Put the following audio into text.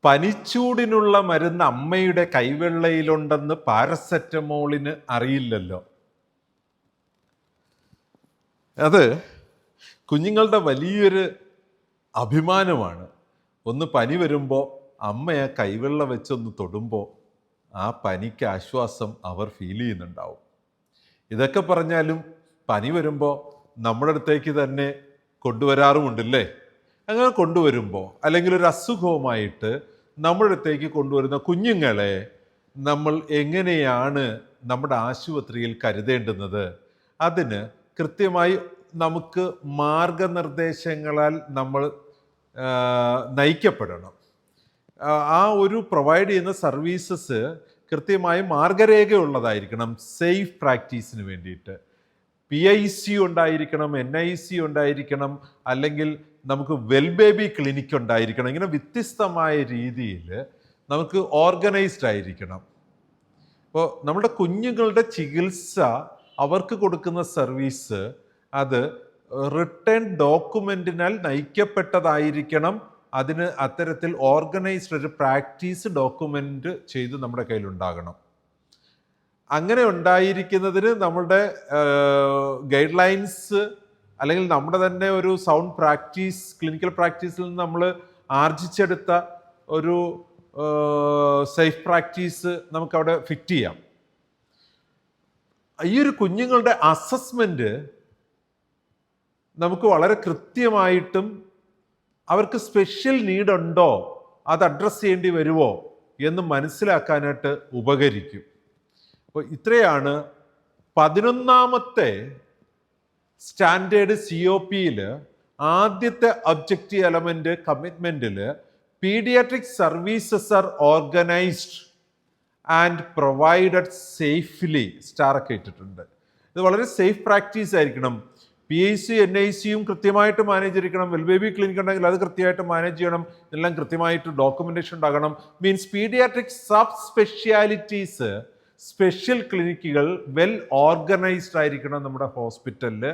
പനിച്ചൂടിനുള്ള മരുന്ന് അമ്മയുടെ കൈവെള്ളയിലുണ്ടെന്ന് പാരസെറ്റമോളിന് അറിയില്ലല്ലോ. അത് കുഞ്ഞുങ്ങളുടെ വലിയൊരു അഭിമാനമാണ്. ഒന്ന് പനി വരുമ്പോൾ അമ്മയെ കൈവെള്ള വെച്ചൊന്ന് തൊടുമ്പോൾ ആ പനിക്ക് ആശ്വാസം അവർ ഫീൽ ചെയ്യുന്നുണ്ടാവും. ഇതൊക്കെ പറഞ്ഞാലും പനി വരുമ്പോൾ നമ്മുടെ അടുത്തേക്ക് തന്നെ കൊണ്ടുവരാറുമുണ്ടല്ലേ. അങ്ങനെ കൊണ്ടുവരുമ്പോൾ അല്ലെങ്കിൽ ഒരു അസുഖവുമായിട്ട് നമ്മുടെ അടുത്തേക്ക് കൊണ്ടുവരുന്ന കുഞ്ഞുങ്ങളെ നമ്മൾ എങ്ങനെയാണ് നമ്മുടെ ആശുപത്രിയിൽ കരുതേണ്ടുന്നത്? അതിന് കൃത്യമായി നമുക്ക് മാർഗനിർദ്ദേശങ്ങളാൽ നമ്മൾ നയിക്കപ്പെടണം. ആ ഒരു പ്രൊവൈഡ് ചെയ്യുന്ന സർവീസസ് കൃത്യമായി മാർഗരേഖയുള്ളതായിരിക്കണം. സേഫ് പ്രാക്ടീസിന് വേണ്ടിയിട്ട് PIC ഉണ്ടായിരിക്കണം, NIC ഉണ്ടായിരിക്കണം, അല്ലെങ്കിൽ നമുക്ക് വെൽ ബേബി ക്ലിനിക്ക് ഉണ്ടായിരിക്കണം. ഇങ്ങനെ വ്യത്യസ്തമായ രീതിയിൽ നമുക്ക് ഓർഗനൈസ്ഡ് ആയിരിക്കണം. അപ്പോൾ നമ്മുടെ കുഞ്ഞുങ്ങളുടെ ചികിത്സ, അവർക്ക് കൊടുക്കുന്ന സർവീസ് അത് റിട്ടേൺ ഡോക്യുമെൻറ്റിനാൽ നയിക്കപ്പെട്ടതായിരിക്കണം. അതിന് അത്തരത്തിൽ ഓർഗനൈസ്ഡ് ഒരു പ്രാക്ടീസ് ഡോക്യുമെൻ്റ് ചെയ്ത് നമ്മുടെ കയ്യിലുണ്ടാകണം. അങ്ങനെ ഉണ്ടായിരിക്കുന്നതിന് നമ്മളുടെ ഗൈഡ് ലൈൻസ് അല്ലെങ്കിൽ നമ്മുടെ തന്നെ ഒരു സൗണ്ട് പ്രാക്ടീസ്, ക്ലിനിക്കൽ പ്രാക്ടീസിൽ നിന്ന് നമ്മൾ ആർജിച്ചെടുത്ത ഒരു സേഫ് പ്രാക്ടീസ് നമുക്കവിടെ ഫിറ്റ് ചെയ്യാം. ഈ ഒരു കുഞ്ഞുങ്ങളുടെ അസസ്മെൻറ്റ് നമുക്ക് വളരെ കൃത്യമായിട്ടും അവർക്ക് സ്പെഷ്യൽ നീഡ് ഉണ്ടോ, അത് അഡ്രസ്സ് ചെയ്യേണ്ടി വരുമോ എന്ന് മനസ്സിലാക്കാനായിട്ട് ഉപകരിക്കും. അപ്പോൾ ഇത്രയാണ് 11ാമത്തെ സ്റ്റാൻഡേർഡ് COPയിൽ ആദ്യത്തെ ഒബ്ജക്റ്റീവ് എലമെന്റ് കമ്മിറ്റ്മെന്റിൽ paediatric services are organised and provided safely സ്റ്റാറൊക്കെ ഇട്ടിട്ടുണ്ട്. ഇത് വളരെ സേഫ് പ്രാക്ടീസ് ആയിരിക്കണം. PIC NICയും കൃത്യമായിട്ട് മാനേജ് ചെയ്തിരിക്കണം. വെൽ ബേബി ക്ലിനിക് ഉണ്ടെങ്കിൽ അത് കൃത്യമായിട്ട് മാനേജ് ചെയ്യണം. എല്ലാം കൃത്യമായിട്ട് ഡോക്യുമെന്റേഷൻ ഉണ്ടാകണം. Means paediatric sub specialities, special ക്ലിനിക്കുകൾ വെൽ ഓർഗനൈസ്ഡ് ആയിരിക്കണം നമ്മുടെ ഹോസ്പിറ്റലിൽ.